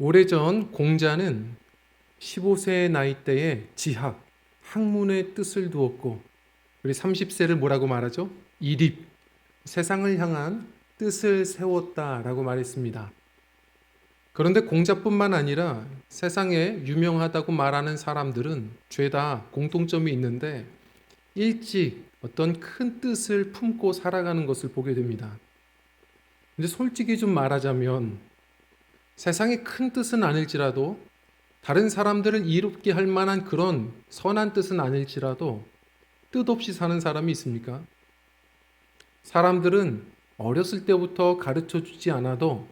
오래전 공자는 15세의 나이대에 지학, 학문의 뜻을 두었고, 우리 30세를 뭐라고 말하죠? 이립, 세상을 향한 뜻을 세웠다라고 말했습니다. 그런데 공자뿐만 아니라 세상에 유명하다고 말하는 사람들은 죄다 공통점이 있는데 일찍 어떤 큰 뜻을 품고 살아가는 것을 보게 됩니다. 근데 솔직히 좀 말하자면 세상에 큰 뜻은 아닐지라도 다른 사람들을 이롭게 할 만한 그런 선한 뜻은 아닐지라도 뜻없이 사는 사람이 있습니까? 사람들은 어렸을 때부터 가르쳐 주지 않아도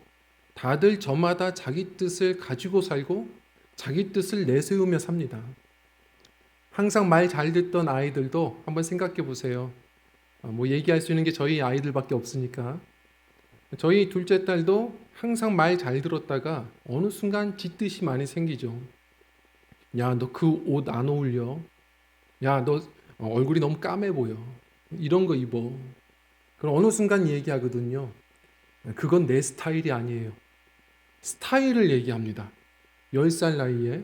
다들 저마다 자기 뜻을 가지고 살고 자기 뜻을 내세우며 삽니다. 항상 말 잘 듣던 아이들도 한번 생각해 보세요. 뭐 얘기할 수 있는 게 저희 아이들밖에 없으니까. 저희 둘째 딸도 항상 말 잘 들었다가 어느 순간 지 뜻이 많이 생기죠. 야, 너 그 옷 안 어울려. 야, 너 얼굴이 너무 까매 보여. 이런 거 입어. 그럼 어느 순간 얘기하거든요. 그건 내 스타일이 아니에요. 스타일을 얘기합니다. 10살 나이에.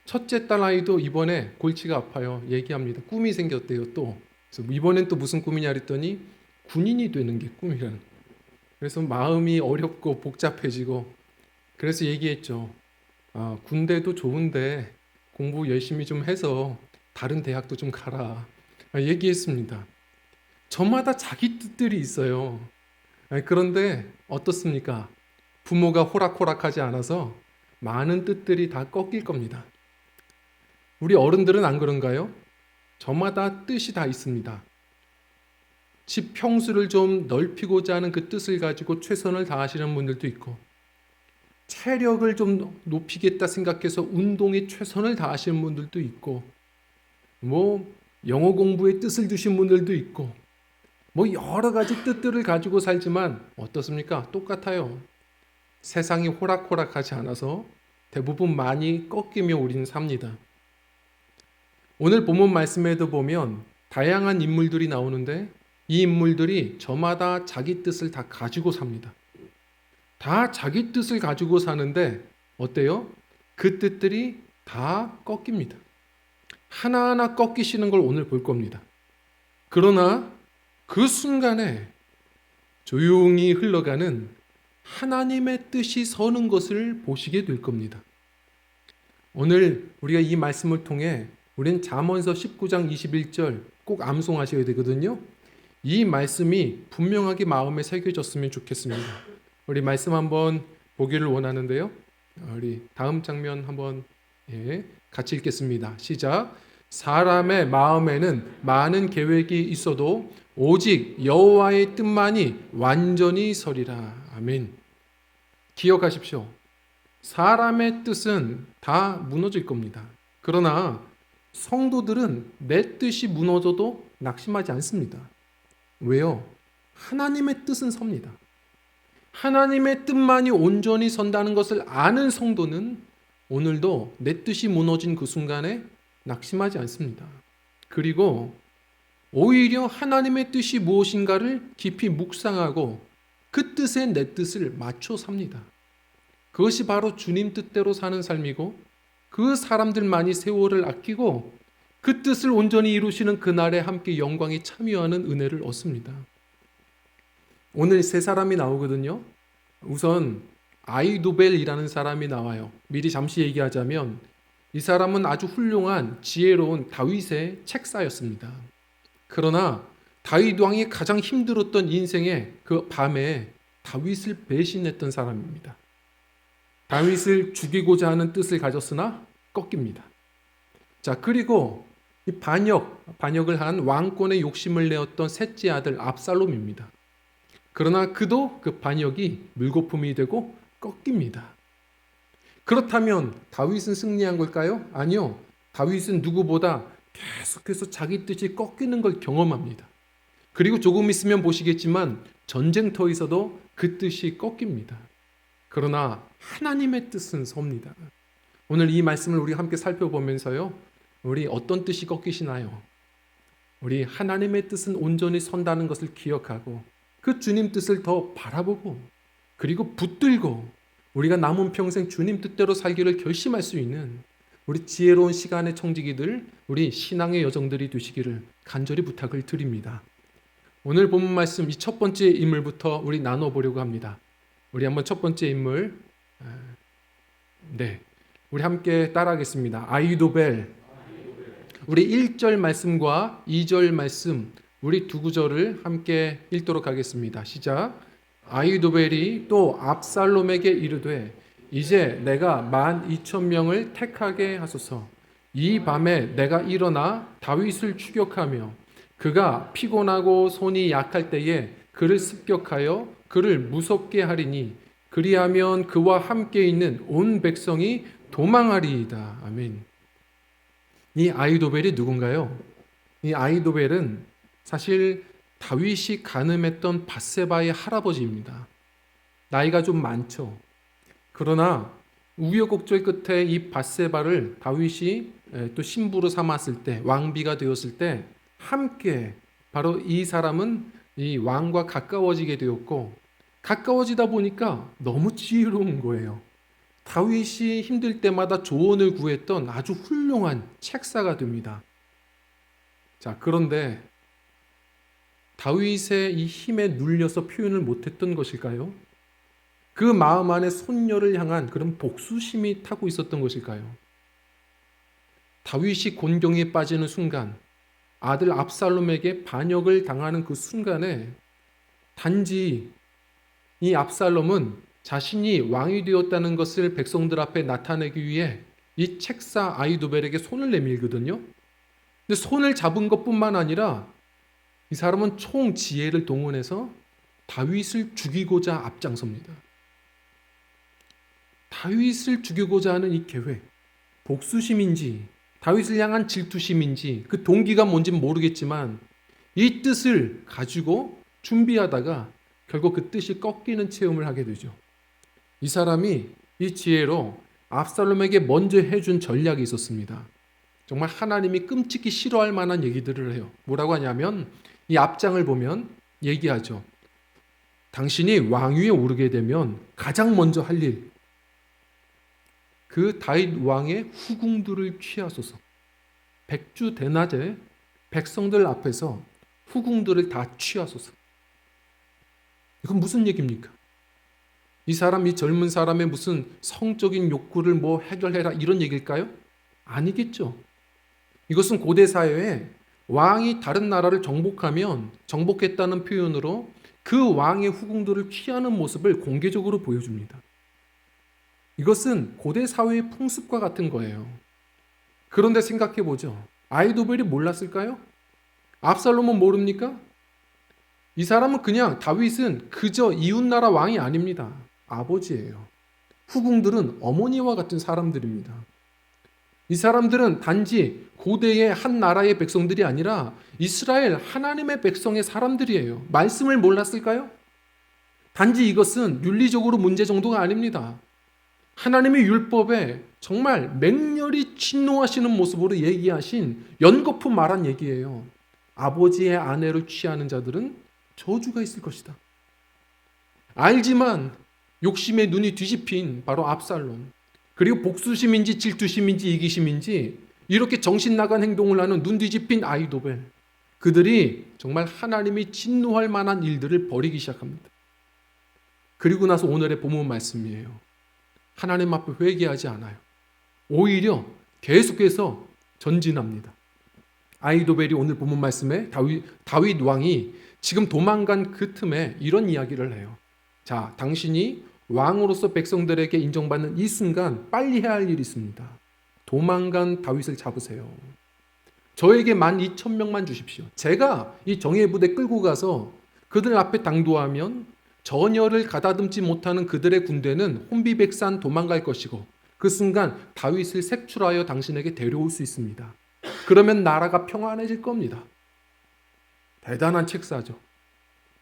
첫째 딸 아이도 이번에 골치가 아파요. 얘기합니다. 꿈이 생겼대요, 또. 그래서 이번엔 또 무슨 꿈이냐 그랬더니 군인이 되는 게 꿈이라는. 그래서 마음이 어렵고 복잡해지고 그래서 얘기했죠. 군대도 좋은데 공부 열심히 좀 해서 다른 대학도 좀 가라. 얘기했습니다. 저마다 자기 뜻들이 있어요. 그런데 어떻습니까? 부모가 호락호락하지 않아서 많은 뜻들이 다 꺾일 겁니다. 우리 어른들은 안 그런가요? 저마다 뜻이 다 있습니다. 집 평수를 좀 넓히고자 하는 그 뜻을 가지고 최선을 다하시는 분들도 있고, 체력을 좀 높이겠다 생각해서 운동에 최선을 다하시는 분들도 있고, 뭐 영어 공부에 뜻을 두신 분들도 있고, 뭐 여러 가지 뜻들을 가지고 살지만 어떻습니까? 똑같아요. 세상이 호락호락하지 않아서 대부분 많이 꺾이며 우리는 삽니다. 오늘 본문 말씀에도 보면 다양한 인물들이 나오는데 이 인물들이 저마다 자기 뜻을 다 가지고 삽니다. 다 자기 뜻을 가지고 사는데 어때요? 그 뜻들이 다 꺾입니다. 하나하나 꺾이시는 걸 오늘 볼 겁니다. 그러나 그 순간에 조용히 흘러가는 하나님의 뜻이 서는 것을 보시게 될 겁니다. 오늘 우리가 이 말씀을 통해 우리는 잠언서 19장 21절 꼭 암송하셔야 되거든요. 이 말씀이 분명하게 마음에 새겨졌으면 좋겠습니다. 우리 말씀 한번 보기를 원하는데요. 우리 다음 장면 한번 같이 읽겠습니다. 시작. 사람의 마음에는 많은 계획이 있어도 오직 여호와의 뜻만이 완전히 서리라. 아멘. 기억하십시오. 사람의 뜻은 다 무너질 겁니다. 그러나 성도들은 내 뜻이 무너져도 낙심하지 않습니다. 왜요? 하나님의 뜻은 섭니다. 하나님의 뜻만이 온전히 선다는 것을 아는 성도는 오늘도 내 뜻이 무너진 그 순간에 낙심하지 않습니다. 그리고 오히려 하나님의 뜻이 무엇인가를 깊이 묵상하고 그 뜻에 내 뜻을 맞춰 삽니다. 그것이 바로 주님 뜻대로 사는 삶이고 그 사람들만이 세월을 아끼고 그 뜻을 온전히 이루시는 그날에 함께 영광에 참여하는 은혜를 얻습니다. 오늘 세 사람이 나오거든요. 우선 아이도벨이라는 사람이 나와요. 미리 잠시 얘기하자면 이 사람은 아주 훌륭한 지혜로운 다윗의 책사였습니다. 그러나 다윗 왕이 가장 힘들었던 인생의 그 밤에 다윗을 배신했던 사람입니다. 다윗을 죽이고자 하는 뜻을 가졌으나 꺾입니다. 자, 그리고 이 반역을 한 왕권의 욕심을 내었던 셋째 아들 압살롬입니다. 그러나 그도 그 반역이 물거품이 되고 꺾입니다. 그렇다면 다윗은 승리한 걸까요? 아니요. 다윗은 누구보다 계속해서 자기 뜻이 꺾이는 걸 경험합니다. 그리고 조금 있으면 보시겠지만 전쟁터에서도 그 뜻이 꺾입니다. 그러나 하나님의 뜻은 섭니다. 오늘 이 말씀을 우리 함께 살펴보면서요. 우리 어떤 뜻이 꺾이시나요? 우리 하나님의 뜻은 온전히 선다는 것을 기억하고 그 주님 뜻을 더 바라보고 그리고 붙들고 우리가 남은 평생 주님 뜻대로 살기를 결심할 수 있는 우리 지혜로운 시간의 청지기들, 우리 신앙의 여정들이 되시기를 간절히 부탁을 드립니다. 오늘 본문 말씀 이 첫 번째 인물부터 우리 나눠보려고 합니다. 우리 한번 첫 번째 인물, 우리 함께 따라하겠습니다. 아이도벨. 우리 1절 말씀과 2절 말씀, 우리 두 구절을 함께 읽도록 하겠습니다. 시작. 아이도벨이 또 압살롬에게 이르되 이제 내가 12,000명을 택하게 하소서. 이 밤에 내가 일어나 다윗을 추격하며 그가 피곤하고 손이 약할 때에 그를 습격하여 그를 무섭게 하리니 그리하면 그와 함께 있는 온 백성이 도망하리이다. 아멘. 이 아이도벨이 누군가요? 이 아이도벨은 사실 다윗이 간음했던 밧세바의 할아버지입니다. 나이가 좀 많죠. 그러나 우여곡절 끝에 이 밧세바를 다윗이 또 신부로 삼았을 때, 왕비가 되었을 때 함께 바로 이 사람은 이 왕과 가까워지게 되었고, 가까워지다 보니까 너무 지혜로운 거예요. 다윗이 힘들 때마다 조언을 구했던 아주 훌륭한 책사가 됩니다. 자, 그런데 다윗의 이 힘에 눌려서 표현을 못했던 것일까요? 그 마음 안에 손녀를 향한 그런 복수심이 타고 있었던 것일까요? 다윗이 곤경에 빠지는 순간, 아들 압살롬에게 반역을 당하는 그 순간에 단지 이 압살롬은 자신이 왕이 되었다는 것을 백성들 앞에 나타내기 위해 이 책사 아이도벨에게 손을 내밀거든요. 근데 손을 잡은 것뿐만 아니라 이 사람은 총 지혜를 동원해서 다윗을 죽이고자 앞장섭니다. 다윗을 죽이고자 하는 이 계획, 복수심인지 다윗을 향한 질투심인지 그 동기가 뭔지 모르겠지만 이 뜻을 가지고 준비하다가 결국 그 뜻이 꺾이는 체험을 하게 되죠. 이 사람이 이 지혜로 압살롬에게 먼저 해준 전략이 있었습니다. 정말 하나님이 끔찍히 싫어할 만한 얘기들을 해요. 뭐라고 하냐면 이 앞장을 보면 얘기하죠. 당신이 왕위에 오르게 되면 가장 먼저 할 일, 그 다윗 왕의 후궁들을 취하소서. 백주 대낮에 백성들 앞에서 후궁들을 다 취하소서. 이건 무슨 얘기입니까? 이 사람, 이 젊은 사람의 무슨 성적인 욕구를 뭐 해결해라 이런 얘기일까요? 아니겠죠. 이것은 고대 사회에 왕이 다른 나라를 정복하면 정복했다는 표현으로 그 왕의 후궁들을 취하는 모습을 공개적으로 보여줍니다. 이것은 고대 사회의 풍습과 같은 거예요. 그런데 생각해 보죠. 아이도벨이 몰랐을까요? 압살롬은 모릅니까? 이 사람은 그냥 다윗은 그저 이웃나라 왕이 아닙니다. 아버지예요. 후궁들은 어머니와 같은 사람들입니다. 이 사람들은 단지 고대의 한 나라의 백성들이 아니라 이스라엘 하나님의 백성의 사람들이에요. 말씀을 몰랐을까요? 단지 이것은 윤리적으로 문제 정도가 아닙니다. 하나님의 율법에 정말 맹렬히 진노하시는 모습으로 얘기하신 연거푸 말한 얘기예요. 아버지의 아내를 취하는 자들은 저주가 있을 것이다. 알지만 욕심에 눈이 뒤집힌 바로 압살롬, 그리고 복수심인지 질투심인지 이기심인지 이렇게 정신 나간 행동을 하는 눈 뒤집힌 아이도벨, 그들이 정말 하나님이 진노할 만한 일들을 벌이기 시작합니다. 그리고 나서 오늘의 본문 말씀이에요. 하나님 앞에 회개하지 않아요. 오히려 계속해서 전진합니다. 아이도벨이 오늘 본문 말씀에 다윗 왕이 지금 도망간 그 틈에 이런 이야기를 해요. 자, 당신이 왕으로서 백성들에게 인정받는 이 순간 빨리 해야 할 일이 있습니다. 도망간 다윗을 잡으세요. 저에게 12,000명만 주십시오. 제가 이 정예부대 끌고 가서 그들 앞에 당도하면 전열을 가다듬지 못하는 그들의 군대는 혼비백산 도망갈 것이고 그 순간 다윗을 색출하여 당신에게 데려올 수 있습니다. 그러면 나라가 평안해질 겁니다. 대단한 책사죠.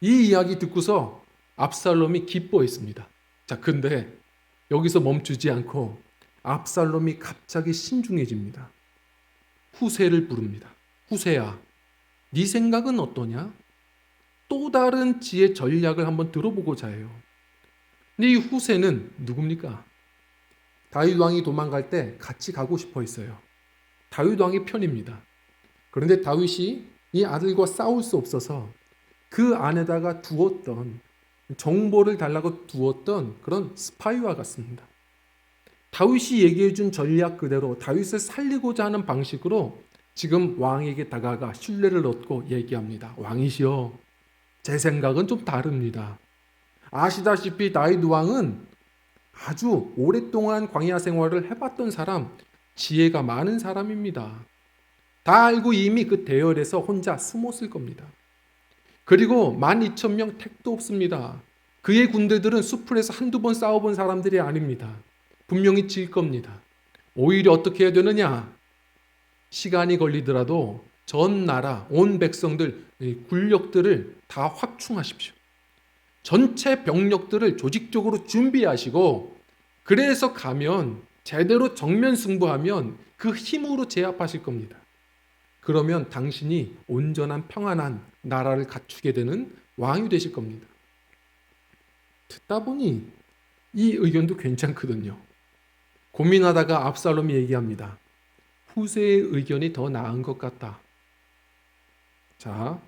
이 이야기 듣고서 압살롬이 기뻐했습니다. 자, 근데 여기서 멈추지 않고 압살롬이 갑자기 신중해집니다. 후세를 부릅니다. 후세야, 네 생각은 어떠냐? 또 다른 지혜 전략을 한번 들어보고자 해요. 근데 이 후세는 누굽니까? 다윗 왕이 도망갈 때 같이 가고 싶어 했어요. 다윗 왕의 편입니다. 그런데 다윗이 이 아들과 싸울 수 없어서 그 안에다가 두었던, 정보를 달라고 두었던 그런 스파이와 같습니다. 다윗이 얘기해 준 전략 그대로 다윗을 살리고자 하는 방식으로 지금 왕에게 다가가 신뢰를 얻고 얘기합니다. 왕이시여, 제 생각은 좀 다릅니다. 아시다시피 다윗 왕은 아주 오랫동안 광야 생활을 해봤던 사람, 지혜가 많은 사람입니다. 다 알고 이미 그 대열에서 혼자 숨었을 겁니다. 그리고 12,000명 택도 없습니다. 그의 군대들은 수풀에서 한두 번 싸워본 사람들이 아닙니다. 분명히 질 겁니다. 오히려 어떻게 해야 되느냐? 시간이 걸리더라도 전 나라, 온 백성들, 군력들을 다 확충하십시오. 전체 병력들을 조직적으로 준비하시고, 그래서 가면 제대로 정면 승부하면 그 힘으로 제압하실 겁니다. 그러면 당신이 온전한 평안한 나라를 갖추게 되는 왕이 되실 겁니다. 듣다 보니 이 의견도 괜찮거든요. 고민하다가 압살롬이 얘기합니다. 후세의 의견이 더 나은 것 같다. 자,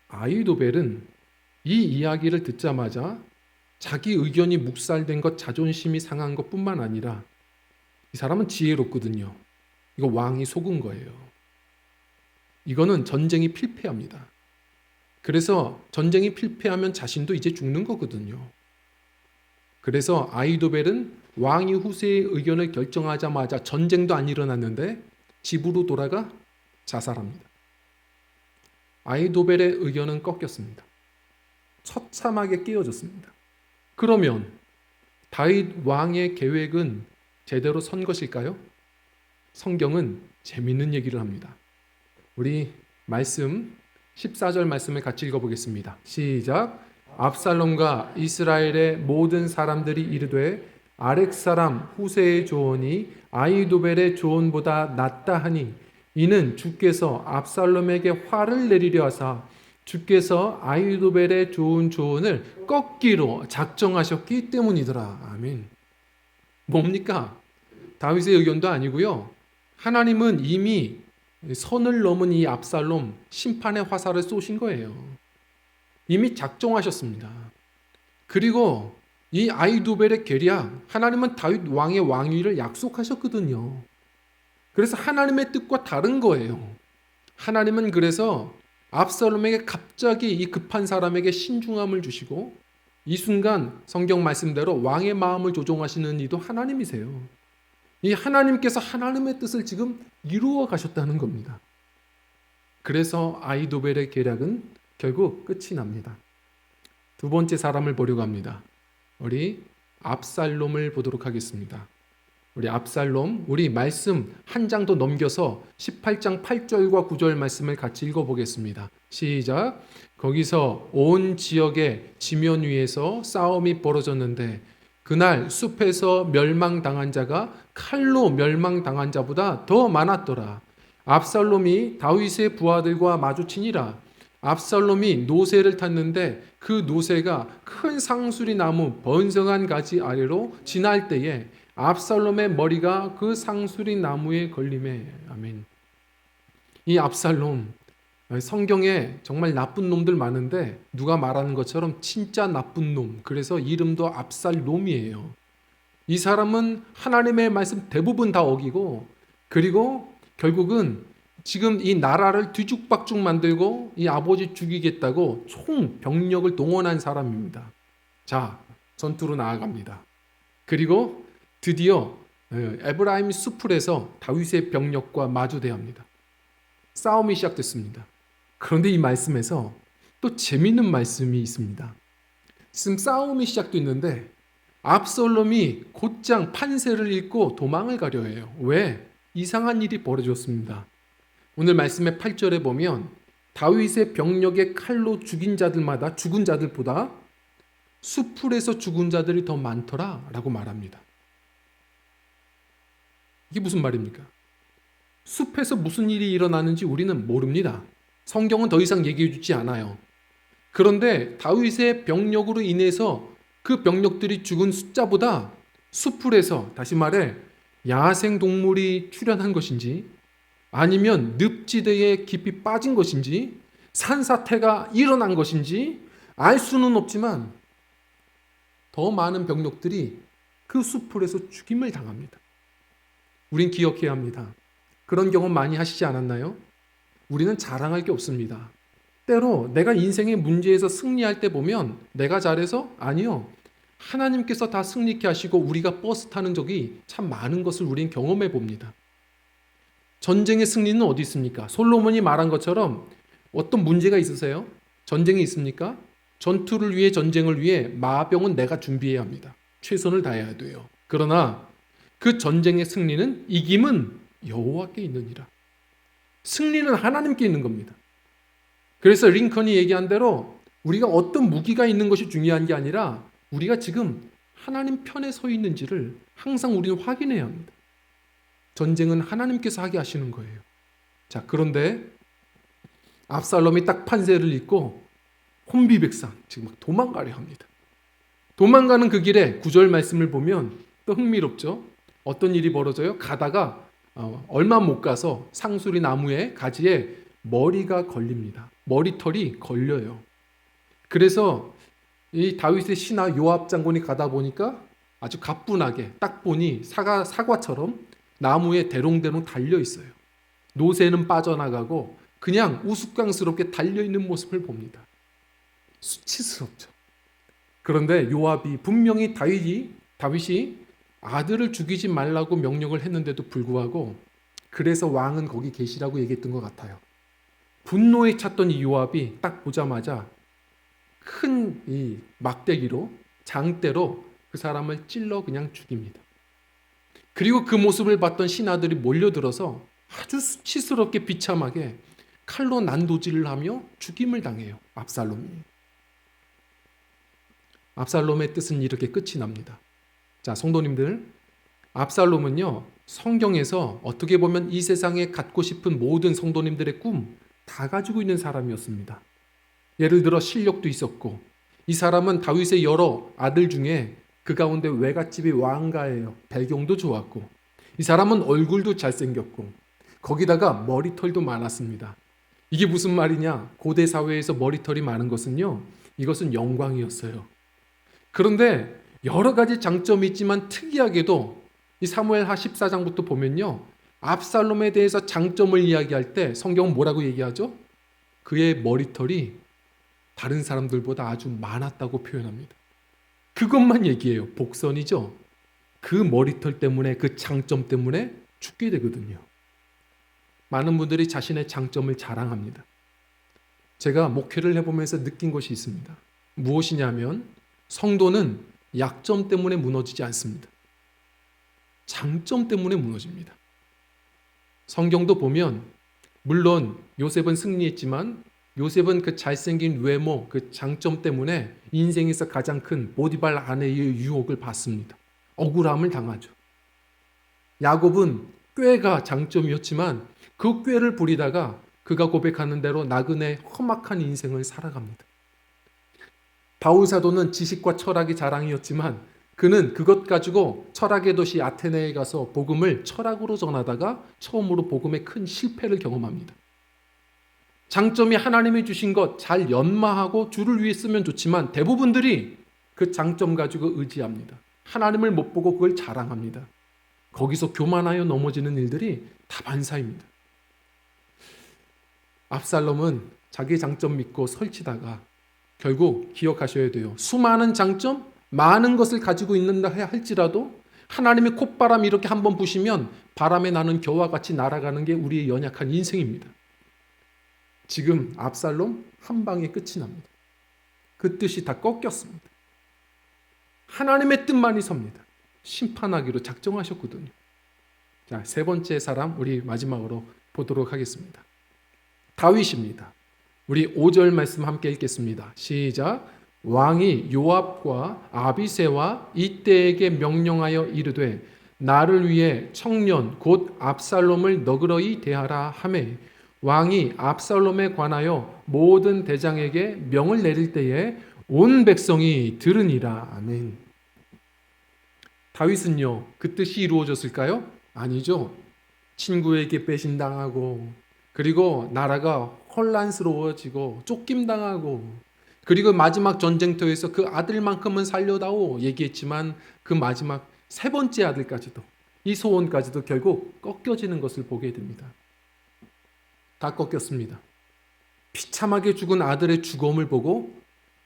아히도벨은 이 이야기를 듣자마자 자기 의견이 묵살된 것, 자존심이 상한 것뿐만 아니라 이 사람은 지혜롭거든요. 이거 왕이 속은 거예요. 이거는 전쟁이 필패합니다. 그래서 전쟁이 필패하면 자신도 이제 죽는 거거든요. 그래서 아히도벨은 왕이 후세의 의견을 결정하자마자 전쟁도 안 일어났는데 집으로 돌아가 자살합니다. 아히도벨의 의견은 꺾였습니다. 처참하게 깨어졌습니다. 그러면 다윗 왕의 계획은 제대로 선 것일까요? 성경은 재밌는 얘기를 합니다. 우리 말씀 14절 말씀을 같이 읽어보겠습니다. 시작. 압살롬과 이스라엘의 모든 사람들이 이르되 아렉 사람 후세의 조언이 아히도벨의 조언보다 낫다 하니 이는 주께서 압살롬에게 화를 내리려 하사 주께서 아히도벨의 좋은 조언을 꺾기로 작정하셨기 때문이더라. 아멘. 뭡니까? 다윗의 의견도 아니고요. 하나님은 이미 선을 넘은 이 압살롬 심판의 화살을 쏘신 거예요. 이미 작정하셨습니다. 그리고 이 아히도벨의 계략, 하나님은 다윗 왕의 왕위를 약속하셨거든요. 그래서 하나님의 뜻과 다른 거예요. 하나님은 그래서 압살롬에게 갑자기 이 급한 사람에게 신중함을 주시고 이 순간 성경 말씀대로 왕의 마음을 조종하시는 이도 하나님이세요. 이 하나님께서 하나님의 뜻을 지금 이루어 가셨다는 겁니다. 그래서 아히도벨의 계략은 결국 끝이 납니다. 두 번째 사람을 보려고 합니다. 우리 압살롬을 보도록 하겠습니다. 우리 압살롬, 우리 말씀 한 장 더 넘겨서 18장 8절과 9절 말씀을 같이 읽어보겠습니다. 시작. 거기서 온 지역의 지면 위에서 싸움이 벌어졌는데 그날 숲에서 멸망당한 자가 칼로 멸망당한 자보다 더 많았더라. 압살롬이 다윗의 부하들과 마주치니라. 압살롬이 노새를 탔는데 그 노새가 큰 상수리 나무 번성한 가지 아래로 지날 때에 압살롬의 머리가 그 상수리 나무에 걸림에. 아멘. 이 압살롬, 성경에 정말 나쁜 놈들 많은데 누가 말하는 것처럼 진짜 나쁜 놈, 그래서 이름도 압살롬이에요. 이 사람은 하나님의 말씀 대부분 다 어기고, 그리고 결국은 지금 이 나라를 뒤죽박죽 만들고 이 아버지 죽이겠다고 총 병력을 동원한 사람입니다. 자, 전투로 나아갑니다. 그리고 드디어 에브라임 수풀에서 다윗의 병력과 마주대합니다. 싸움이 시작됐습니다. 그런데 이 말씀에서 또 재미있는 말씀이 있습니다. 지금 싸움이 시작됐는데 압살롬이 곧장 판세를 읽고 도망을 가려 해요. 왜? 이상한 일이 벌어졌습니다. 오늘 말씀의 8절에 보면 다윗의 병력의 칼로 죽은 자들보다 수풀에서 죽은 자들이 더 많더라 라고 말합니다. 이게 무슨 말입니까? 숲에서 무슨 일이 일어나는지 우리는 모릅니다. 성경은 더 이상 얘기해 주지 않아요. 그런데 다윗의 병력으로 인해서 그 병력들이 죽은 숫자보다 수풀에서, 다시 말해 야생 동물이 출현한 것인지 아니면 늪지대에 깊이 빠진 것인지 산사태가 일어난 것인지 알 수는 없지만 더 많은 병력들이 그 수풀에서 죽임을 당합니다. 우린 기억해야 합니다. 그런 경험 많이 하시지 않았나요? 우리는 자랑할 게 없습니다. 때로 내가 인생의 문제에서 승리할 때 보면 내가 잘해서? 아니요. 하나님께서 다 승리케 하시고 우리가 버스 타는 적이 참 많은 것을 우린 경험해 봅니다. 전쟁의 승리는 어디 있습니까? 솔로몬이 말한 것처럼 어떤 문제가 있으세요? 전쟁이 있습니까? 전투를 위해, 전쟁을 위해 마병은 내가 준비해야 합니다. 최선을 다해야 돼요. 그러나 그 전쟁의 승리는, 이김은 여호와께 있느니라. 승리는 하나님께 있는 겁니다. 그래서 링컨이 얘기한 대로 우리가 어떤 무기가 있는 것이 중요한 게 아니라 우리가 지금 하나님 편에 서 있는지를 항상 우리는 확인해야 합니다. 전쟁은 하나님께서 하게 하시는 거예요. 자, 그런데 압살롬이 딱 판세를 읽고 혼비백산, 지금 막 도망가려 합니다. 도망가는 그 길에 9절 말씀을 보면 또 흥미롭죠. 어떤 일이 벌어져요? 가다가 얼마 못 가서 상수리 나무에, 가지에 머리가 걸립니다. 머리털이 걸려요. 그래서 이 다윗의 신하 요압 장군이 가다 보니까 아주 가뿐하게 딱 보니 사과처럼 나무에 대롱대롱 달려 있어요. 노새는 빠져나가고 그냥 우스꽝스럽게 달려있는 모습을 봅니다. 수치스럽죠. 그런데 요압이 분명히 다윗이 아들을 죽이지 말라고 명령을 했는데도 불구하고 그래서 왕은 거기 계시라고 얘기했던 것 같아요. 분노에 찼던 이 요압이 딱 보자마자 큰 이 막대기로, 장대로 그 사람을 찔러 그냥 죽입니다. 그리고 그 모습을 봤던 신하들이 몰려들어서 아주 수치스럽게 비참하게 칼로 난도질을 하며 죽임을 당해요. 압살롬의 뜻은 이렇게 끝이 납니다. 자, 성도님들, 압살롬은요, 성경에서 어떻게 보면 이 세상에 갖고 싶은 모든 성도님들의 꿈 다 가지고 있는 사람이었습니다. 예를 들어 실력도 있었고, 이 사람은 다윗의 여러 아들 중에 그 가운데 외갓집이 왕가예요. 배경도 좋았고, 이 사람은 얼굴도 잘생겼고, 거기다가 머리털도 많았습니다. 이게 무슨 말이냐? 고대 사회에서 머리털이 많은 것은요, 이것은 영광이었어요. 그런데 여러 가지 장점이 있지만 특이하게도 이 사무엘하 14장부터 보면요, 압살롬에 대해서 장점을 이야기할 때 성경은 뭐라고 얘기하죠? 그의 머리털이 다른 사람들보다 아주 많았다고 표현합니다. 그것만 얘기해요. 복선이죠. 그 머리털 때문에, 그 장점 때문에 죽게 되거든요. 많은 분들이 자신의 장점을 자랑합니다. 제가 목회를 해보면서 느낀 것이 있습니다. 무엇이냐면 성도는 약점 때문에 무너지지 않습니다. 장점 때문에 무너집니다. 성경도 보면 물론 요셉은 승리했지만 요셉은 그 잘생긴 외모, 그 장점 때문에 인생에서 가장 큰 보디발 아내의 유혹을 받습니다. 억울함을 당하죠. 야곱은 꾀가 장점이었지만 그 꾀를 부리다가 그가 고백하는 대로 나그네 험악한 인생을 살아갑니다. 바울 사도는 지식과 철학이 자랑이었지만 그는 그것 가지고 철학의 도시 아테네에 가서 복음을 철학으로 전하다가 처음으로 복음의 큰 실패를 경험합니다. 장점이 하나님이 주신 것 잘 연마하고 주를 위해 쓰면 좋지만 대부분들이 그 장점 가지고 의지합니다. 하나님을 못 보고 그걸 자랑합니다. 거기서 교만하여 넘어지는 일들이 다반사입니다. 압살롬은 자기 장점 믿고 설치다가 결국 기억하셔야 돼요. 수많은 장점, 많은 것을 가지고 있는다 할지라도 하나님의 콧바람이 이렇게 한번 부시면 바람에 나는 겨와 같이 날아가는 게 우리의 연약한 인생입니다. 지금 압살롬 한 방에 끝이 납니다. 그 뜻이 다 꺾였습니다. 하나님의 뜻만이 섭니다. 심판하기로 작정하셨거든요. 자, 세 번째 사람 우리 마지막으로 보도록 하겠습니다. 다윗입니다. 우리 5절 말씀 함께 읽겠습니다. 시작. 왕이 요압과 아비새와 이때에게 명령하여 이르되 나를 위해 청년 곧 압살롬을 너그러이 대하라 하매 왕이 압살롬에 관하여 모든 대장에게 명을 내릴 때에 온 백성이 들으니라. 아멘. 다윗은요, 그 뜻이 이루어졌을까요? 아니죠. 친구에게 배신당하고, 그리고 나라가 혼란스러워지고 쫓김당하고, 그리고 마지막 전쟁터에서 그 아들만큼은 살려다오 얘기했지만 그 마지막 세 번째 아들까지도, 이 소원까지도 결국 꺾여지는 것을 보게 됩니다. 다 꺾였습니다. 비참하게 죽은 아들의 죽음을 보고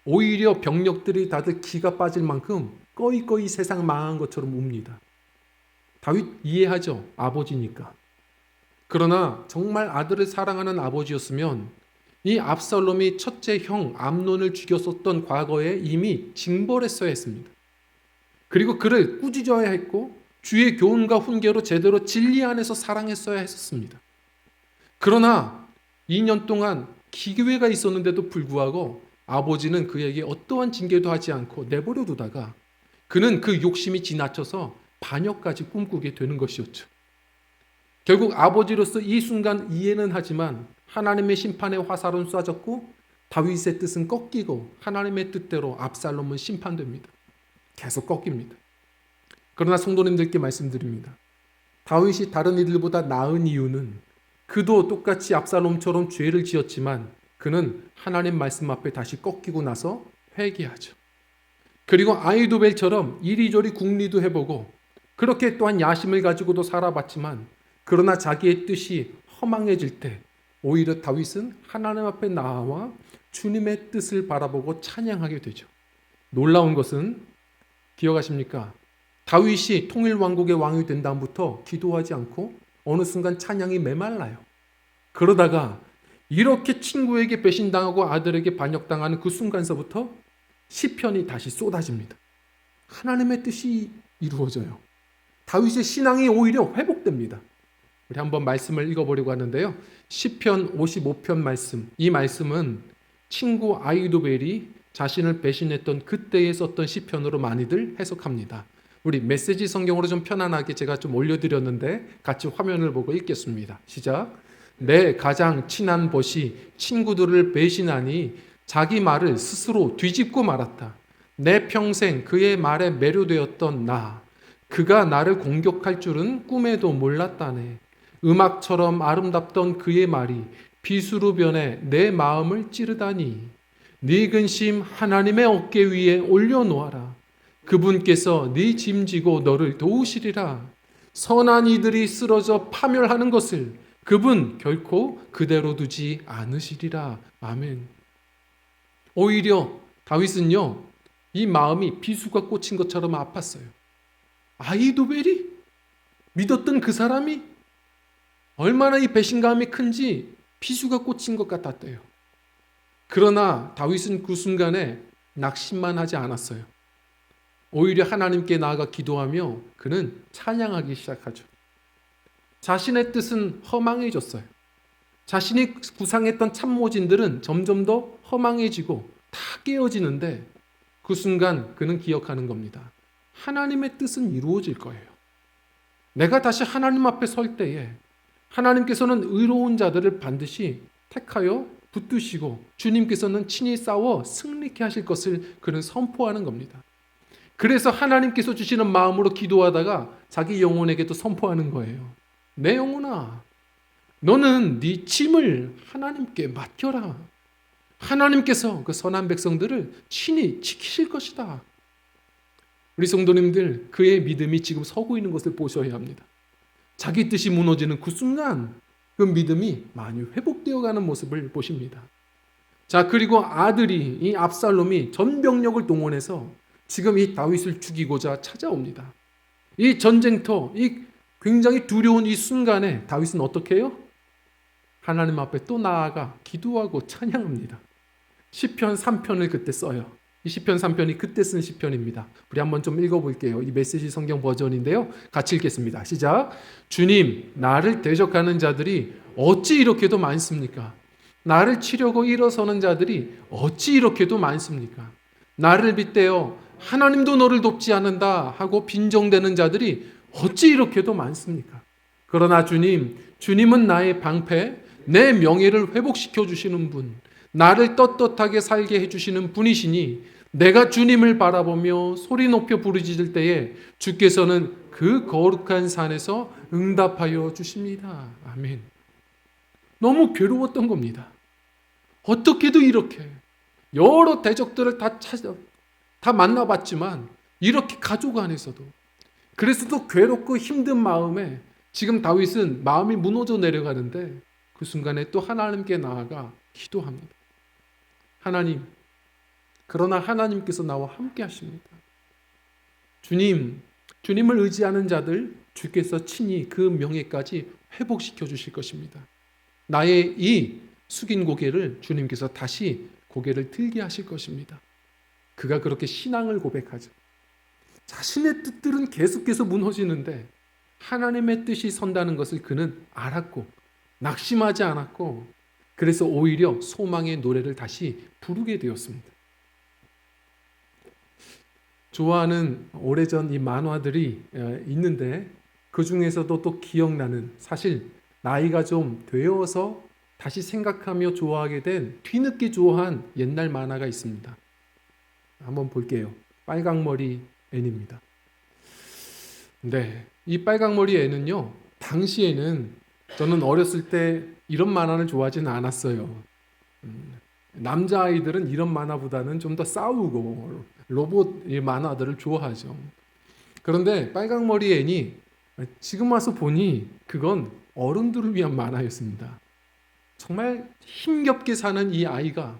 오히려 병력들이 다들 기가 빠질 만큼 꺼이꺼이 세상 망한 것처럼 웁니다. 다윗 이해하죠? 아버지니까. 그러나 정말 아들을 사랑하는 아버지였으면 이 압살롬이 첫째 형 암논을 죽였었던 과거에 이미 징벌했어야 했습니다. 그리고 그를 꾸짖어야 했고 주의 교훈과 훈계로 제대로 진리 안에서 사랑했어야 했었습니다. 그러나 2년 동안 기회가 있었는데도 불구하고 아버지는 그에게 어떠한 징계도 하지 않고 내버려 두다가 그는 그 욕심이 지나쳐서 반역까지 꿈꾸게 되는 것이었죠. 결국 아버지로서 이 순간 이해는 하지만 하나님의 심판의 화살은 쏴졌고 다윗의 뜻은 꺾이고 하나님의 뜻대로 압살롬은 심판됩니다. 계속 꺾입니다. 그러나 성도님들께 말씀드립니다. 다윗이 다른 이들보다 나은 이유는 그도 똑같이 압살롬처럼 죄를 지었지만 그는 하나님 말씀 앞에 다시 꺾이고 나서 회개하죠. 그리고 아히도벨처럼 이리저리 궁리도 해보고 그렇게 또한 야심을 가지고도 살아봤지만 그러나 자기의 뜻이 허망해질 때 오히려 다윗은 하나님 앞에 나와 주님의 뜻을 바라보고 찬양하게 되죠. 놀라운 것은 기억하십니까? 다윗이 통일왕국의 왕이 된 다음부터 기도하지 않고 어느 순간 찬양이 메말라요. 그러다가 이렇게 친구에게 배신당하고 아들에게 반역당하는 그 순간서부터 시편이 다시 쏟아집니다. 하나님의 뜻이 이루어져요. 다윗의 신앙이 오히려 회복됩니다. 우리 한번 말씀을 읽어보려고 하는데요. 시편 55편 말씀, 이 말씀은 친구 아히도벨이 자신을 배신했던 그때에 썼던 시편으로 많이들 해석합니다. 우리 메시지 성경으로 좀 편안하게 제가 좀 올려드렸는데 같이 화면을 보고 읽겠습니다. 시작. 내 가장 친한 벗이 친구들을 배신하니 자기 말을 스스로 뒤집고 말았다. 내 평생 그의 말에 매료되었던 나, 그가 나를 공격할 줄은 꿈에도 몰랐다네. 음악처럼 아름답던 그의 말이 비수로 변해 내 마음을 찌르다니. 네 근심 하나님의 어깨 위에 올려놓아라. 그분께서 네 짐지고 너를 도우시리라. 선한 이들이 쓰러져 파멸하는 것을 그분 결코 그대로 두지 않으시리라. 아멘. 오히려 다윗은요, 이 마음이 비수가 꽂힌 것처럼 아팠어요. 아히도벨이 믿었던 그 사람이 얼마나 이 배신감이 큰지 비수가 꽂힌 것 같았대요. 그러나 다윗은 그 순간에 낙심만 하지 않았어요. 오히려 하나님께 나아가 기도하며 그는 찬양하기 시작하죠. 자신의 뜻은 허망해졌어요. 자신이 구상했던 참모진들은 점점 더 허망해지고 다 깨어지는데 그 순간 그는 기억하는 겁니다. 하나님의 뜻은 이루어질 거예요. 내가 다시 하나님 앞에 설 때에 하나님께서는 의로운 자들을 반드시 택하여 붙드시고 주님께서는 친히 싸워 승리케 하실 것을 그는 선포하는 겁니다. 그래서 하나님께서 주시는 마음으로 기도하다가 자기 영혼에게도 선포하는 거예요. 내 영혼아, 너는 네 짐을 하나님께 맡겨라. 하나님께서 그 선한 백성들을 친히 지키실 것이다. 우리 성도님들, 그의 믿음이 지금 서고 있는 것을 보셔야 합니다. 자기 뜻이 무너지는 그 순간 그 믿음이 많이 회복되어 가는 모습을 보십니다. 자, 그리고 아들이 이 압살롬이 전 병력을 동원해서 지금 이 다윗을 죽이고자 찾아옵니다. 이 전쟁터, 이 굉장히 두려운 이 순간에 다윗은 어떻게 해요? 하나님 앞에 또 나아가 기도하고 찬양합니다. 시편 3편을 그때 써요. 이 시편 3편이 그때 쓴 시편입니다. 우리 한번 좀 읽어볼게요. 이 메시지 성경 버전인데요. 같이 읽겠습니다. 시작. 주님, 나를 대적하는 자들이 어찌 이렇게도 많습니까? 나를 치려고 일어서는 자들이 어찌 이렇게도 많습니까? 나를 빗대어 하나님도 너를 돕지 않는다 하고 빈정대는 자들이 어찌 이렇게도 많습니까? 그러나 주님, 주님은 나의 방패, 내 명예를 회복시켜 주시는 분, 나를 떳떳하게 살게 해주시는 분이시니 내가 주님을 바라보며 소리 높여 부르짖을 때에 주께서는 그 거룩한 산에서 응답하여 주십니다. 아멘. 너무 괴로웠던 겁니다. 어떻게도 이렇게 여러 대적들을 다 만나봤지만 이렇게 가족 안에서도 그래서 또 괴롭고 힘든 마음에 지금 다윗은 마음이 무너져 내려가는데 그 순간에 또 하나님께 나아가 기도합니다. 하나님, 그러나 하나님께서 나와 함께 하십니다. 주님을 의지하는 자들 주께서 친히 그 명예까지 회복시켜 주실 것입니다. 나의 이 숙인 고개를 주님께서 다시 고개를 들게 하실 것입니다. 그가 그렇게 신앙을 고백하죠. 자신의 뜻들은 계속해서 무너지는데 하나님의 뜻이 선다는 것을 그는 알았고 낙심하지 않았고 그래서 오히려 소망의 노래를 다시 부르게 되었습니다. 좋아하는 오래전 이 만화들이 있는데 그 중에서도 또 기억나는 사실 나이가 좀 되어서 다시 생각하며 좋아하게 된 뒤늦게 좋아한 옛날 만화가 있습니다. 한번 볼게요. 빨강머리 애니입니다. 네, 이 빨강머리 애는요, 당시에는 저는 어렸을 때 이런 만화를 좋아하지는 않았어요. 남자아이들은 이런 만화보다는 좀 더 싸우고 로봇 만화들을 좋아하죠. 그런데 빨강머리 애니 지금 와서 보니 그건 어른들을 위한 만화였습니다. 정말 힘겹게 사는 이 아이가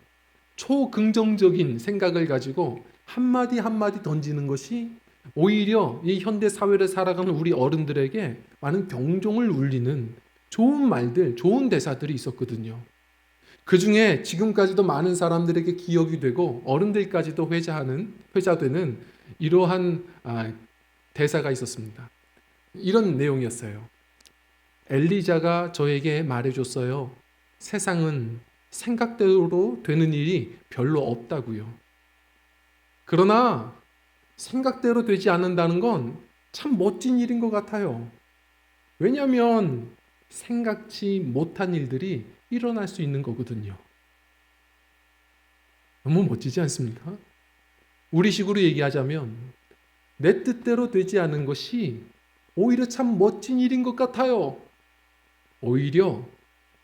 초긍정적인 생각을 가지고 한마디 한마디 던지는 것이 오히려 이 현대 사회를 살아가는 우리 어른들에게 많은 경종을 울리는 좋은 말들, 좋은 대사들이 있었거든요. 그 중에 지금까지도 많은 사람들에게 기억이 되고 어른들까지도 회자되는 이러한 대사가 있었습니다. 이런 내용이었어요. 엘리자가 저에게 말해줬어요. 세상은 생각대로 되는 일이 별로 없다고요. 그러나 생각대로 되지 않는다는 건 참 멋진 일인 것 같아요. 왜냐하면 생각지 못한 일들이 일어날 수 있는 거거든요. 너무 멋지지 않습니까? 우리식으로 얘기하자면 내 뜻대로 되지 않은 것이 오히려 참 멋진 일인 것 같아요. 오히려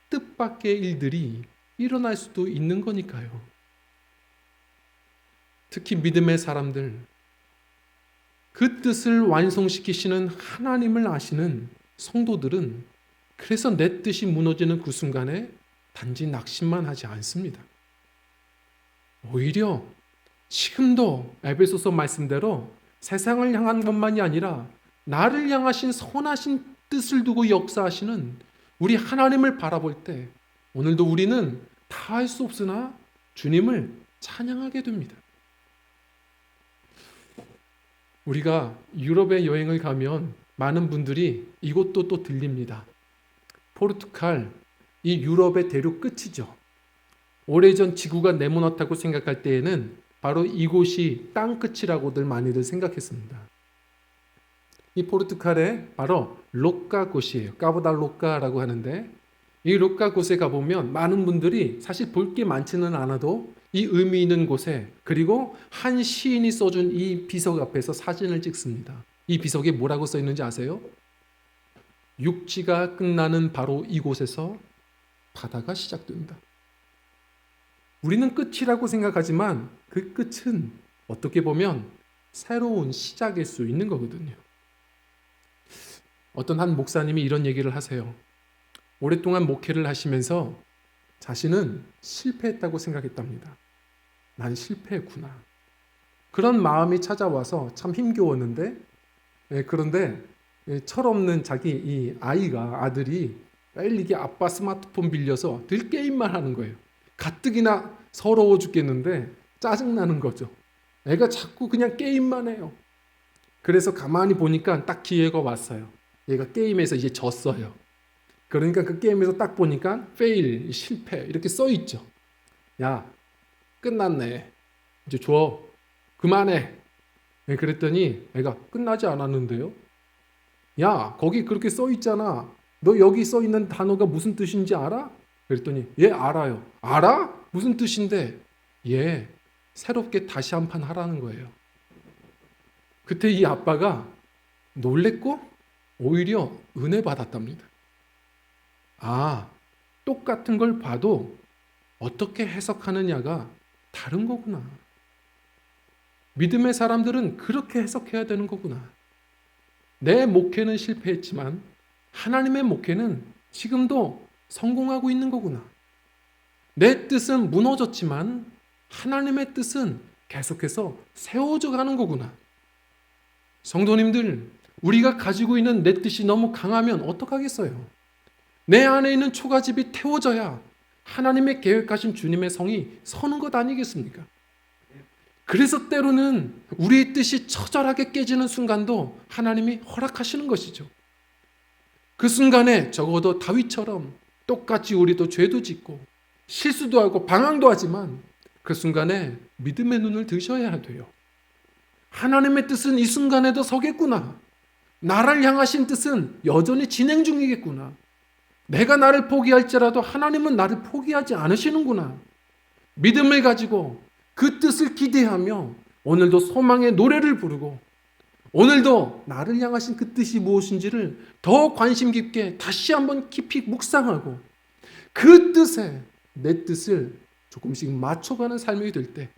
뜻밖의 일들이 일어날 수도 있는 거니까요. 특히 믿음의 사람들, 그 뜻을 완성시키시는 하나님을 아시는 성도들은 그래서 내 뜻이 무너지는 그 순간에 단지 낙심만 하지 않습니다. 오히려 지금도 에베소서 말씀대로 세상을 향한 것만이 아니라 나를 향하신 선하신 뜻을 두고 역사하시는 우리 하나님을 바라볼 때 오늘도 우리는 다 할 수 없으나 주님을 찬양하게 됩니다. 우리가 유럽에 여행을 가면 많은 분들이 이곳도 또 들립니다. 포르투갈, 이 유럽의 대륙 끝이죠. 오래전 지구가 네모났다고 생각할 때에는 바로 이곳이 땅 끝이라고들 많이들 생각했습니다. 이 포르투갈에 바로 로카 곳이에요. 까보다 로카라고 하는데 이 로카 곳에 가보면 많은 분들이 사실 볼 게 많지는 않아도 이 의미 있는 곳에 그리고 한 시인이 써준 이 비석 앞에서 사진을 찍습니다. 이 비석에 뭐라고 써 있는지 아세요? 육지가 끝나는 바로 이곳에서 바다가 시작된다. 우리는 끝이라고 생각하지만 그 끝은 어떻게 보면 새로운 시작일 수 있는 거거든요. 어떤 한 목사님이 이런 얘기를 하세요. 오랫동안 목회를 하시면서 자신은 실패했다고 생각했답니다. 난 실패했구나. 그런 마음이 찾아와서 참 힘겨웠는데 그런데 철없는 자기 이 아들이 매일 이게 아빠 스마트폰 빌려서 늘 게임만 하는 거예요. 가뜩이나 서러워 죽겠는데 짜증나는 거죠. 애가 자꾸 그냥 게임만 해요. 그래서 가만히 보니까 딱 기회가 왔어요. 얘가 게임에서 이제 졌어요. 그러니까 그 게임에서 딱 보니까 fail, 실패 이렇게 써 있죠. 야, 끝났네. 이제 줘. 그만해. 그랬더니 애가 끝나지 않았는데요. 야, 거기 그렇게 써 있잖아. 너 여기 써 있는 단어가 무슨 뜻인지 알아? 그랬더니 알아요. 알아? 무슨 뜻인데? 예, 새롭게 다시 한 판 하라는 거예요. 그때 이 아빠가 놀랬고 오히려 은혜 받았답니다. 아, 똑같은 걸 봐도 어떻게 해석하느냐가 다른 거구나. 믿음의 사람들은 그렇게 해석해야 되는 거구나. 내 목회는 실패했지만 하나님의 목회는 지금도 성공하고 있는 거구나. 내 뜻은 무너졌지만 하나님의 뜻은 계속해서 세워져 가는 거구나. 성도님들, 우리가 가지고 있는 내 뜻이 너무 강하면 어떡하겠어요? 내 안에 있는 초가집이 태워져야 하나님의 계획하신 주님의 성이 서는 것 아니겠습니까? 그래서 때로는 우리의 뜻이 처절하게 깨지는 순간도 하나님이 허락하시는 것이죠. 그 순간에 적어도 다윗처럼 똑같이 우리도 죄도 짓고 실수도 하고 방황도 하지만 그 순간에 믿음의 눈을 드셔야 돼요. 하나님의 뜻은 이 순간에도 서겠구나. 나를 향하신 뜻은 여전히 진행 중이겠구나. 내가 나를 포기할지라도 하나님은 나를 포기하지 않으시는구나. 믿음을 가지고 그 뜻을 기대하며 오늘도 소망의 노래를 부르고 오늘도 나를 향하신 그 뜻이 무엇인지를 더 관심 깊게 다시 한번 깊이 묵상하고 그 뜻에 내 뜻을 조금씩 맞춰가는 삶이 될 때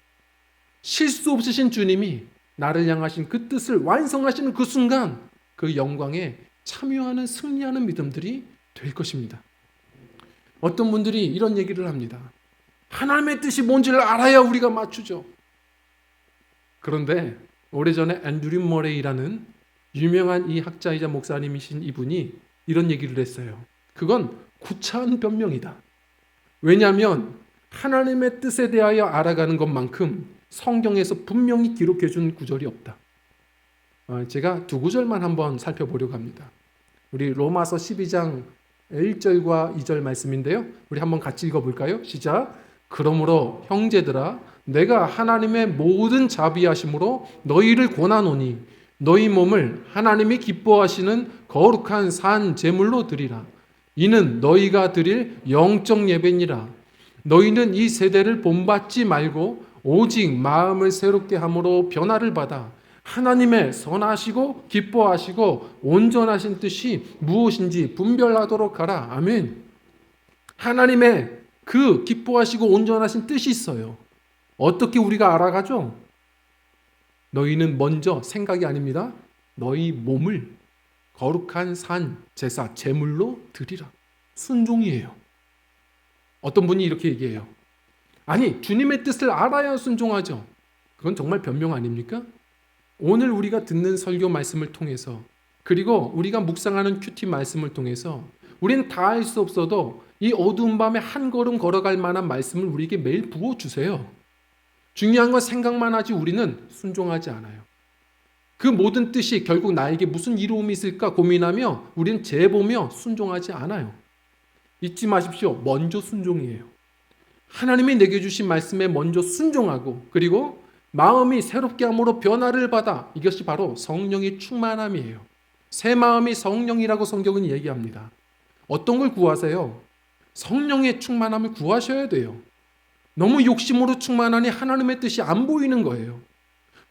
실수 없으신 주님이 나를 향하신 그 뜻을 완성하시는 그 순간 그 영광에 참여하는 승리하는 믿음들이 될 것입니다. 어떤 분들이 이런 얘기를 합니다. 하나님의 뜻이 뭔지를 알아야 우리가 맞추죠. 그런데 오래전에 앤드류 머레이라는 유명한 이 학자이자 목사님이신 이분이 이런 얘기를 했어요. 그건 구차한 변명이다. 왜냐하면 하나님의 뜻에 대하여 알아가는 것만큼 성경에서 분명히 기록해 준 구절이 없다. 제가 두 구절만 한번 살펴보려고 합니다. 우리 로마서 12장 1절과 2절 말씀인데요. 우리 한번 같이 읽어볼까요? 시작. 그러므로 형제들아 내가 하나님의 모든 자비하심으로 너희를 권하노니 너희 몸을 하나님이 기뻐하시는 거룩한 산 제물로 드리라. 이는 너희가 드릴 영적 예배니라. 너희는 이 세대를 본받지 말고 오직 마음을 새롭게 함으로 변화를 받아 하나님의 선하시고 기뻐하시고 온전하신 뜻이 무엇인지 분별하도록 하라. 아멘. 하나님의 그 기뻐하시고 온전하신 뜻이 있어요. 어떻게 우리가 알아가죠? 너희는 먼저 생각이 아닙니다. 너희 몸을 거룩한 산, 제사, 제물로 드리라. 순종이에요. 어떤 분이 이렇게 얘기해요. 아니, 주님의 뜻을 알아야 순종하죠. 그건 정말 변명 아닙니까? 오늘 우리가 듣는 설교 말씀을 통해서 그리고 우리가 묵상하는 큐티 말씀을 통해서 우리는 다 알 수 없어도 이 어두운 밤에 한 걸음 걸어갈 만한 말씀을 우리에게 매일 부어주세요. 중요한 건 생각만 하지 우리는 순종하지 않아요. 그 모든 뜻이 결국 나에게 무슨 이로움이 있을까 고민하며 우리는 재보며 순종하지 않아요. 잊지 마십시오. 먼저 순종이에요. 하나님이 내게 주신 말씀에 먼저 순종하고 그리고 마음이 새롭게 함으로 변화를 받아 이것이 바로 성령의 충만함이에요. 새 마음이 성령이라고 성경은 얘기합니다. 어떤 걸 구하세요? 성령의 충만함을 구하셔야 돼요. 너무 욕심으로 충만하니 하나님의 뜻이 안 보이는 거예요.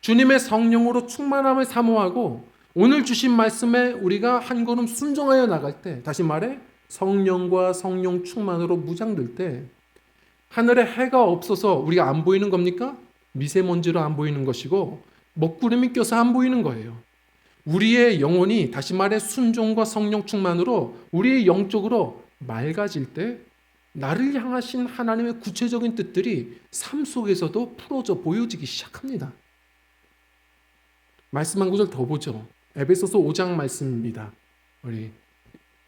주님의 성령으로 충만함을 사모하고 오늘 주신 말씀에 우리가 한 걸음 순종하여 나갈 때 다시 말해 성령과 성령 충만으로 무장될 때 하늘에 해가 없어서 우리가 안 보이는 겁니까? 미세먼지로 안 보이는 것이고 먹구름이 껴서 안 보이는 거예요. 우리의 영혼이 다시 말해 순종과 성령 충만으로 우리의 영적으로 맑아질 때 나를 향하신 하나님의 구체적인 뜻들이 삶 속에서도 풀어져 보여지기 시작합니다. 말씀 한 구절 더 보죠. 에베소서 5장 말씀입니다.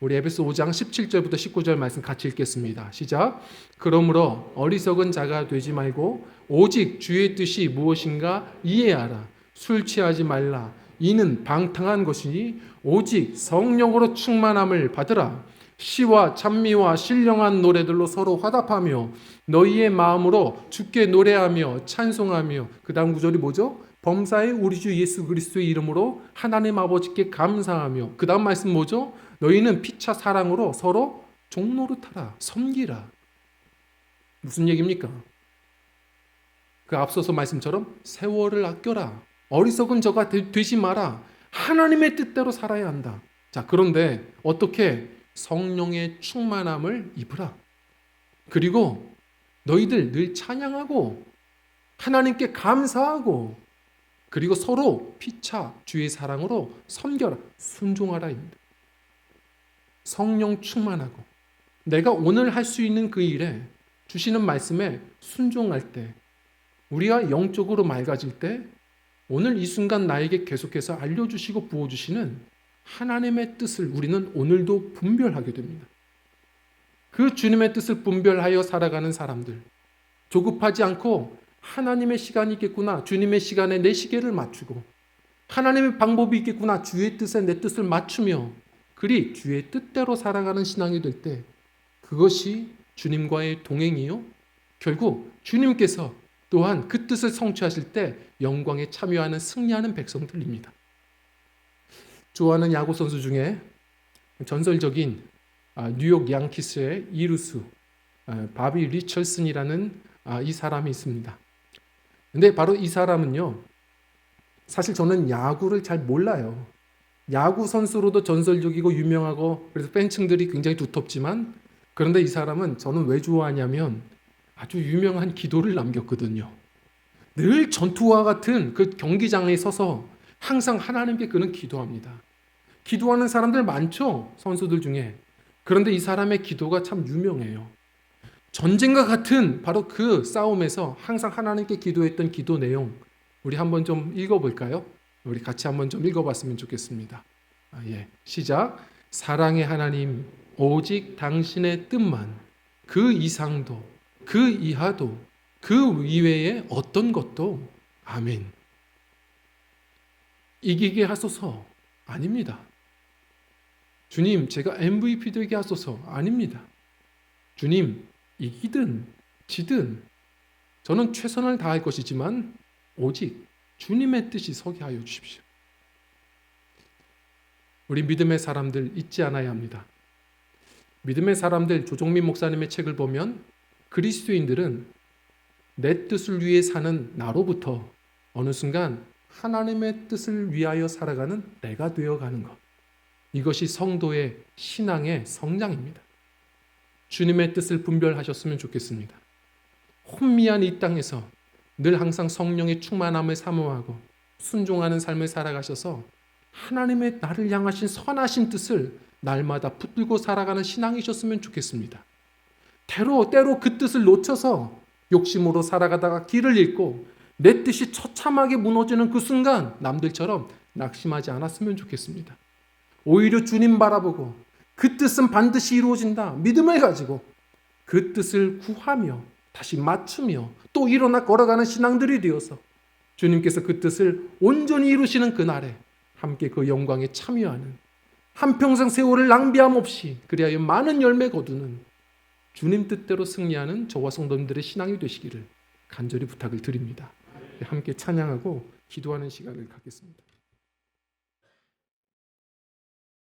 우리 에베소 5장 17절부터 19절 말씀 같이 읽겠습니다. 시작. 그러므로 어리석은 자가 되지 말고 오직 주의 뜻이 무엇인가 이해하라. 술 취하지 말라. 이는 방탕한 것이니 오직 성령으로 충만함을 받으라. 시와 찬미와 신령한 노래들로 서로 화답하며 너희의 마음으로 주께 노래하며 찬송하며 그 다음 구절이 뭐죠? 범사의 우리 주 예수 그리스도의 이름으로 하나님 아버지께 감사하며 그 다음 말씀 뭐죠? 너희는 피차 사랑으로 서로 종노릇하라. 섬기라. 무슨 얘기입니까? 그 앞서서 말씀처럼 세월을 아껴라. 어리석은 저가 되지 마라. 하나님의 뜻대로 살아야 한다. 자, 그런데 어떻게 성령의 충만함을 입으라. 그리고 너희들 늘 찬양하고 하나님께 감사하고 그리고 서로 피차 주의 사랑으로 섬겨라. 순종하라입니다. 성령 충만하고 내가 오늘 할 수 있는 그 일에 주시는 말씀에 순종할 때 우리가 영적으로 맑아질 때 오늘 이 순간 나에게 계속해서 알려주시고 부어주시는 하나님의 뜻을 우리는 오늘도 분별하게 됩니다. 그 주님의 뜻을 분별하여 살아가는 사람들, 조급하지 않고 하나님의 시간이 있겠구나, 주님의 시간에 내 시계를 맞추고 하나님의 방법이 있겠구나, 주의 뜻에 내 뜻을 맞추며 그리 주의 뜻대로 살아가는 신앙이 될 때 그것이 주님과의 동행이요 결국 주님께서 또한 그 뜻을 성취하실 때 영광에 참여하는 승리하는 백성들입니다. 좋아하는 야구 선수 중에 전설적인 뉴욕 양키스의 이루수 바비 리처슨이라는 이 사람이 있습니다. 근데 바로 이 사람은요, 사실 저는 야구를 잘 몰라요. 야구 선수로도 전설적이고 유명하고 그래서 팬층들이 굉장히 두텁지만 그런데 이 사람은 저는 왜 좋아하냐면 아주 유명한 기도를 남겼거든요. 늘 전투와 같은 그 경기장에 서서 항상 하나님께 그는 기도합니다. 기도하는 사람들 많죠, 선수들 중에. 그런데 이 사람의 기도가 참 유명해요. 전쟁과 같은 바로 그 싸움에서 항상 하나님께 기도했던 기도 내용 우리 한번 좀 읽어볼까요? 우리 같이 한번 좀 읽어봤으면 좋겠습니다. 시작. 사랑의 하나님, 오직 당신의 뜻만, 그 이상도 그 이하도 그 이외에 어떤 것도 아멘. 이기게 하소서 아닙니다. 주님, 제가 MVP 되게 하소서 아닙니다. 주님, 이기든 지든 저는 최선을 다할 것이지만 오직 주님의 뜻이 서게 하여 주십시오. 우리 믿음의 사람들 잊지 않아야 합니다. 믿음의 사람들 조정민 목사님의 책을 보면 그리스도인들은 내 뜻을 위해 사는 나로부터 어느 순간 하나님의 뜻을 위하여 살아가는 내가 되어가는 것. 이것이 성도의 신앙의 성장입니다. 주님의 뜻을 분별하셨으면 좋겠습니다. 혼미한 이 땅에서 늘 항상 성령의 충만함을 사모하고 순종하는 삶을 살아가셔서 하나님의 나를 향하신 선하신 뜻을 날마다 붙들고 살아가는 신앙이셨으면 좋겠습니다. 때로 그 뜻을 놓쳐서 욕심으로 살아가다가 길을 잃고 내 뜻이 처참하게 무너지는 그 순간 남들처럼 낙심하지 않았으면 좋겠습니다. 오히려 주님 바라보고 그 뜻은 반드시 이루어진다 믿음을 가지고 그 뜻을 구하며 다시 맞추며 또 일어나 걸어가는 신앙들이 되어서 주님께서 그 뜻을 온전히 이루시는 그날에 함께 그 영광에 참여하는 한평생 세월을 낭비함 없이 그리하여 많은 열매 거두는 주님 뜻대로 승리하는 저와 성도님들의 신앙이 되시기를 간절히 부탁을 드립니다. 함께 찬양하고 기도하는 시간을 갖겠습니다.